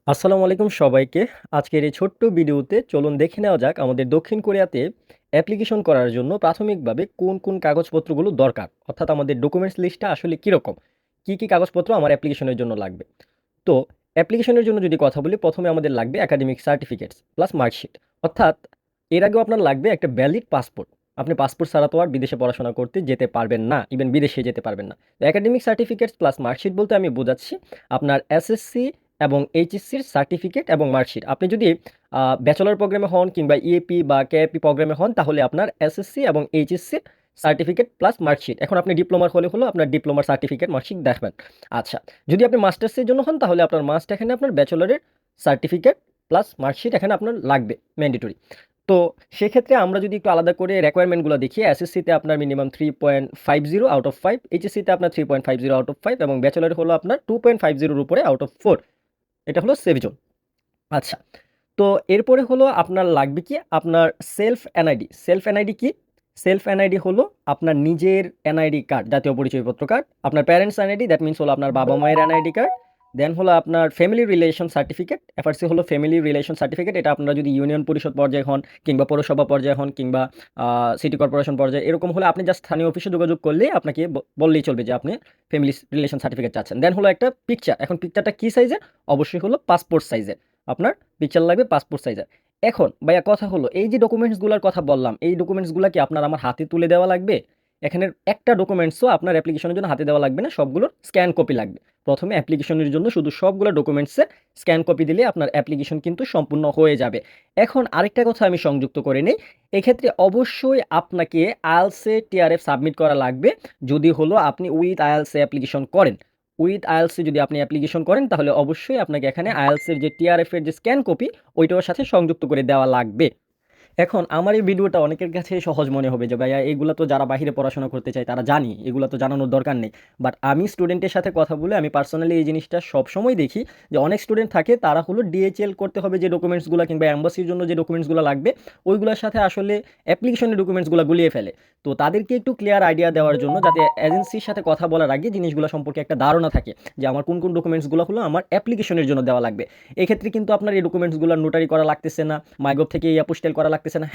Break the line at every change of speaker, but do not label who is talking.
আসসালামু আলাইকুম সবাইকে। আজকের এই ছোট্ট ভিডিওতে চলুন দেখে নেওয়া যাক আমাদের দক্ষিণ কোরিয়াতে অ্যাপ্লিকেশন করার জন্য প্রাথমিকভাবে কোন কাগজপত্রগুলো দরকার। অর্থাৎ আমাদের ডকুমেন্টস লিস্টটা আসলে কিরকম? কি কাগজপত্র আমার অ্যাপ্লিকেশনের জন্য লাগবে? তো অ্যাপ্লিকেশনের জন্য যদি কথা বলি, ১ম এ আমাদের লাগবে একাডেমিক সার্টিফিকেটস প্লাস মার্কশিট। অর্থাৎ এর আগেও আপনার লাগবে একটা ভ্যালিড পাসপোর্ট। আপনি পাসপোর্ট ছাড়া তো আর বিদেশে পড়াশোনা করতে যেতে পারবেন না। ইভেন বিদেশে যেতে পারবেন না। তো একাডেমিক সার্টিফিকেটস প্লাস মার্কশিট বলতে আমি বোঝাচ্ছি আপনার এসএসসি এবং এইচএসসির সার্টিফিকেট এবং মার্কশিট। আপনি যদি ব্যাচেলর প্রোগ্রামে হন কিংবা ইএপি বা কেএপি প্রোগ্রামে হন তাহলে আপনার এসএসসি এবং এইচএসসির সার্টিফিকেট প্লাস মার্কশিট। এখন আপনি ডিপ্লোমার হলে হলো আপনার ডিপ্লোমার সার্টিফিকেট মার্কশিট দেখাবেন। আচ্ছা, যদি আপনি মাস্টার্সের জন্য হন তাহলে আপনার মাস্ট এখানে আপনার ব্যাচেলরের সার্টিফিকেট প্লাস মার্কশিট এখানে আপনার লাগবে ম্যান্ডেটরি। তো সেক্ষেত্রে আমরা যদি একটু আলাদা করে রিকোয়ারমেন্টগুলো দেখি, এসএসসিতে আপনার মিনিমাম 3.50 আউট অফ 5, এইচএসসিতে আপনার 3.50 আউট অফ 5 এবং ব্যাচেলরে হলো আপনার 2.50 উপরে আউট অফ 4। এটা হলো সেফ জোন। আচ্ছা, তো এরপরে হলো আপনার লাগবে কি? আপনার সেলফ এনআইডি। সেলফ এনআইডি কি? সেলফ এনআইডি হলো আপনার নিজের এনআইডি কার্ড, জাতীয় পরিচয়পত্র কার্ড। আপনার প্যারেন্টস এনআইডি, দ্যাট মিনস হলো আপনার বাবা-মায়ের এনআইডি কার্ড। দেন হলো আপনার ফ্যামিলি রিলেশন সার্টিফিকেট। এফআরসি হলো ফ্যামিলি রিলেশন সার্টিফিকেট। এটা আপনারা যদি ইউনিয়ন পরিষদ পর্যায়ে হন কিংবা পৌরসভা পর্যায়ে হন কিংবা সিটি কর্পোরেশন পর্যায়ে এরকম হলে আপনি জাস্ট স্থানীয় অফিসে যোগাযোগ করলেই আপনাকে বললেই চলবে যে আপনি ফ্যামিলি রিলেশন সার্টিফিকেট চাচ্ছেন। দেন হলো একটা পিকচার। এখন পিকচারটা কি সাইজের? অবশ্যই হলো পাসপোর্ট সাইজের। আপনার পিকচার লাগবে পাসপোর্ট সাইজের। এখন ভাইয়া কথা হলো, এই যে ডকুমেন্টসগুলোর কথা বললাম, এই ডকুমেন্টসগুলা কি আপনার আমার হাতে তুলে দেওয়া লাগবে? এখানের একটা ডকুমেন্টসও আপনার অ্যাপ্লিকেশনের জন্য হাতে দেওয়া লাগবে না, সবগুলোর স্ক্যান কপি লাগবে। প্রথমে অ্যাপ্লিকেশনের জন্য শুধু সবগুলো ডকুমেন্টসের স্ক্যান কপি দিলে আপনার অ্যাপ্লিকেশন কিন্তু সম্পূর্ণ হয়ে যাবে। এখন আরেকটা কথা আমি সংযুক্ত করে নেই, এক্ষেত্রে অবশ্যই আপনাকে আইএলটিএস টিআরএফ সাবমিট করা লাগবে যদি হলো আপনি উইথ আইএলটিএস অ্যাপ্লিকেশন করেন। উইথ আইএলটিএস যদি আপনি অ্যাপ্লিকেশন করেন তাহলে অবশ্যই আপনাকে এখানে আইএলটিএস এর যে টিআরএফ এর যে স্ক্যান কপি ওইটার সাথে সংযুক্ত করে দেওয়া লাগবে। এখন আমার এই ভিডিওটা অনেকের কাছে সহজ মনে হবে যে ভাইয়া এগুলা তো যারা বাহিরে পড়াশোনা করতে চায় তারা জানি, এগুলা তো জানানোর দরকার নেই। বাট আমি স্টুডেন্টের সাথে কথা বলে আমি পার্সোনালি এই জিনিসটা সবসময় দেখি যে অনেক স্টুডেন্ট থাকে তারা হলো ডিএইচএল করতে হবে যে ডকুমেন্টসগুলো কিংবা অ্যাম্বাসির জন্য যে ডকুমেন্টসগুলো লাগবে ওইগুলোর সাথে আসলে অ্যাপ্লিকেশনের ডকুমেন্টসগুলো গুলিয়ে ফেলে। তো তাদেরকে একটু ক্লিয়ার আইডিয়া দেওয়ার জন্য যাতে এজেন্সির সাথে কথা বলার আগে জিনিসগুলো সম্পর্কে একটা ধারণা থাকে যে আমার কোন ডকুমেন্টসগুলো হলো আমার অ্যাপ্লিকেশনের জন্য দেওয়া লাগবে। এক্ষেত্রে কিন্তু আপনার এই ডকুমেন্টসগুলো নোটারি করা লাগতেছে না, মাইগভ থেকে এই অ্যাপোস্টেল করা লাগতেছে না।